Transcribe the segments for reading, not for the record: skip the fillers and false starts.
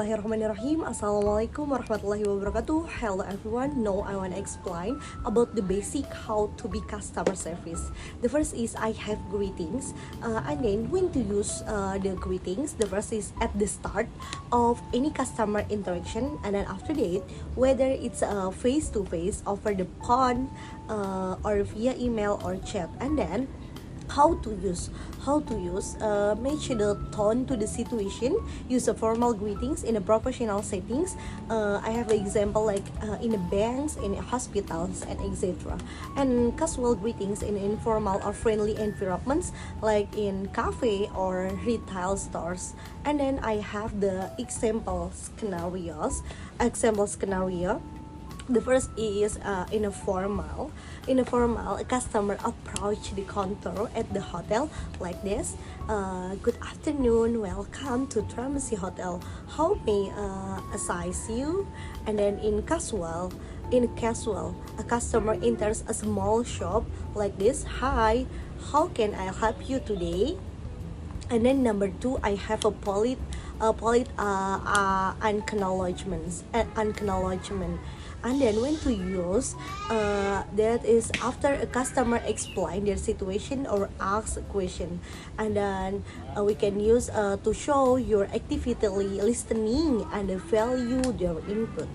Bismillahirrahmanirrahim. Assalamualaikum warahmatullahi wabarakatuh. Hello everyone. Now I want to explain about the basic how to be customer service. The first is I have greetings, and then when to use the greetings. The first is at the start of any customer interaction, and then after that, whether it's face to face, over the phone, or via email or chat, and then how to use match the tone to the situation. Use a formal greetings in a professional settings. I have an example like in the banks, in hospitals, and etc. And casual greetings in informal or friendly environments like in cafe or retail stores. And then I have the example scenario. The first is in a formal, a customer approach the counter at the hotel like this. Good afternoon, welcome to Tramasi Hotel. How may assist you? And then in casual, a customer enters a small shop like this. Hi, how can I help you today? And then number two, I have a polite acknowledgement. And then when to use, that is after a customer explain their situation or ask a question. And then we can use to show your actively listening and value their input.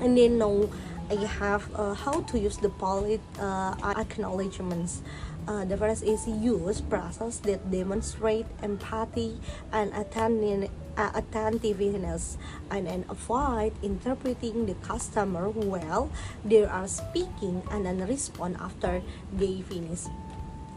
And then now I have how to use the polite acknowledgements. The first is use process that demonstrate empathy and attentiveness, and then avoid interpreting the customer while they are speaking and then respond after they finish.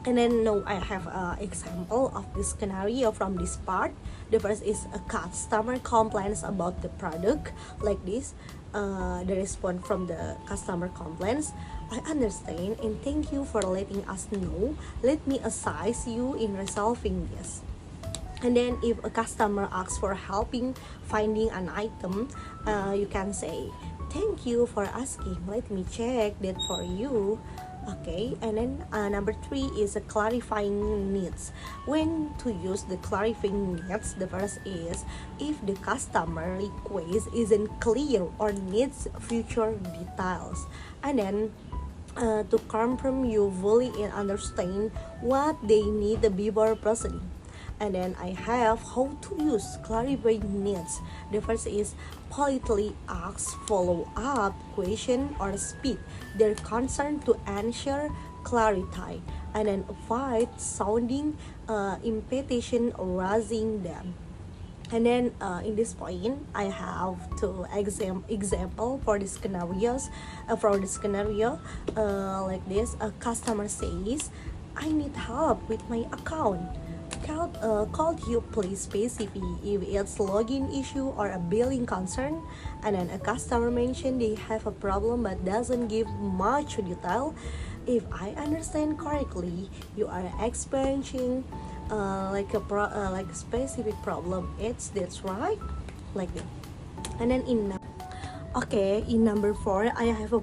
And then now I have an example of this scenario from this part. The first is a customer complains about the product like this. The response from the customer complains: I understand and thank you for letting us know. Let me assist you in resolving this. And then if a customer asks for helping finding an item, you can say, thank you for asking, let me check that for you. Okay, and then number three is a clarifying needs. When to use the clarifying needs, the first is if the customer request isn't clear or needs future details. And then to confirm you fully understand what they need before proceeding. And then I have how to use clarifying needs. The first is politely ask follow-up question or speak their concern to ensure clarity, and then avoid sounding impatient or raising them. And then in this point, I have to example for the scenarios. Like this, a customer says, "I need help with my account. Could you please specify if it's login issue or a billing concern?" And then a customer mentioned they have a problem but doesn't give much detail. If I understand correctly, you are experiencing like a specific problem. That's right, like that. And then in number 4, I have a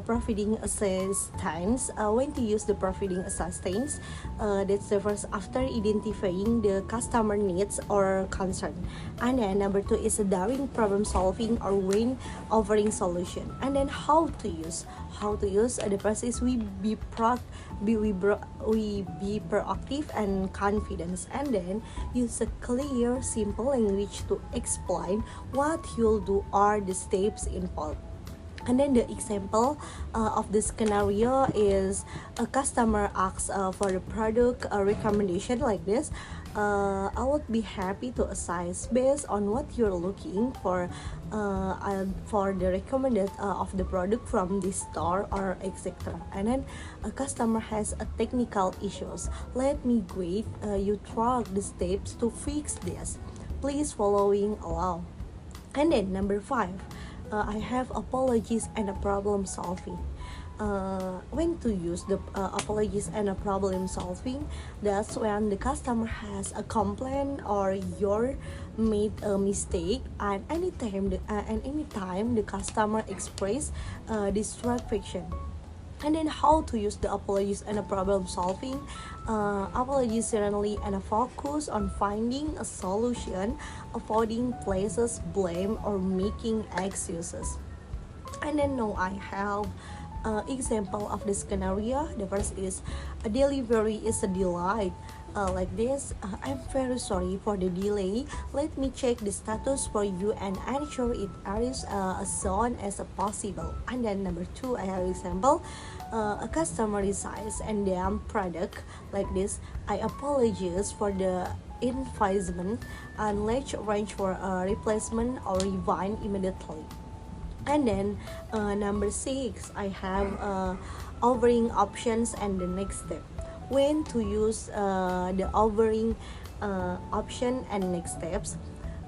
providing assistance. When to use the providing assistance, that's the first after identifying the customer needs or concern. And then number 2 is during problem solving or when offering solution. And then how to use. The first is we be proactive and confident, and then use a clear, simple language to explain what you'll do or the steps involved. And then the example of this scenario is a customer asks for the product recommendation like this. I would be happy to assist based on what you're looking for the recommended of the product from this store or etc. And then a customer has a technical issues. Let me guide you through the steps to fix this. Please following along. And then number 5. I have apologies and a problem solving. When to use the apologies and a problem solving, that's when the customer has a complaint or you're made a mistake, and anytime the customer express dissatisfaction. And then how to use the apologies and a problem solving. Apologies certainly and a focus on finding a solution, avoiding places blame or making excuses. And then now I have example of the scenario. The first is a delivery is a delight. Like this, I'm very sorry for the delay. Let me check the status for you and ensure it is as soon as possible. And then number two, I have example. A customer decides and damn product like this. I apologize for the investment and let's arrange for a replacement or refund immediately. And then number six, I have offering options and the next step. When to use the offering option and next steps.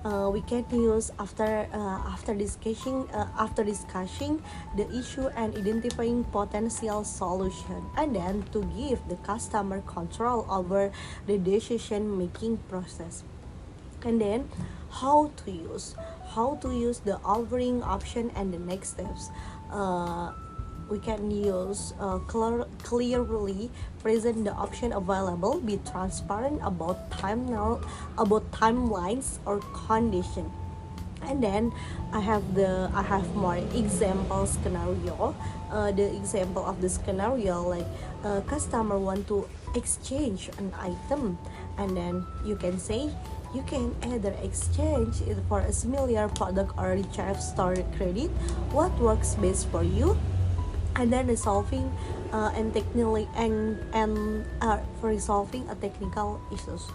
We can use after discussing the issue and identifying potential solution, and then to give the customer control over the decision making process. And then how to use the offering option and the next steps. We can use clearly present the option available, be transparent about timelines or condition. And then I have more example scenario. The example of the scenario, like customer want to exchange an item, and then you can say you can either exchange it for a similar product or recharge store credit. What works best for you? And then resolving and technically and for resolving a technical issues.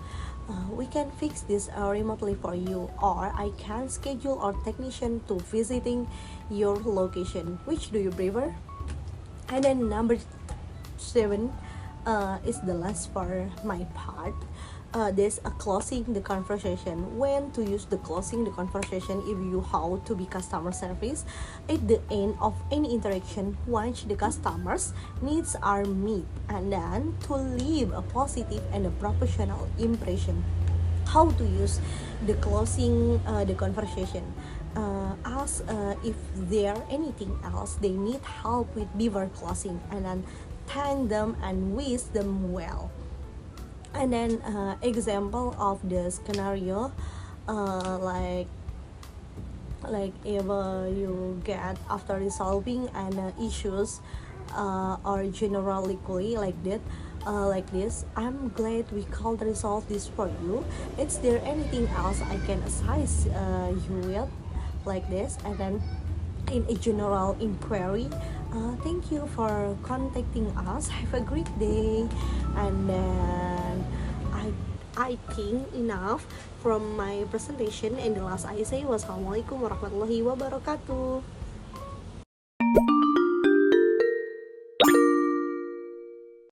We can fix this remotely for you, or I can schedule our technician to visiting your location. Which do you prefer? And then number 7 is the last for my part. There's a closing the conversation. When to use the closing the conversation if you how to be customer service at the end of any interaction once the customers needs are met, and then to leave a positive and a professional impression. How to use the closing the conversation. Ask if there anything else they need help with before closing, and then thank them and wish them well. And then example of the scenario, like if you get after resolving an issues or generally like that, like this. I'm glad we could resolve this for you. Is there anything else I can assist you with, like this? And then in a general inquiry, thank you for contacting us, have a great day. And then I think enough from my presentation, and the last I say wassalamualaikum warahmatullahi wabarakatuh.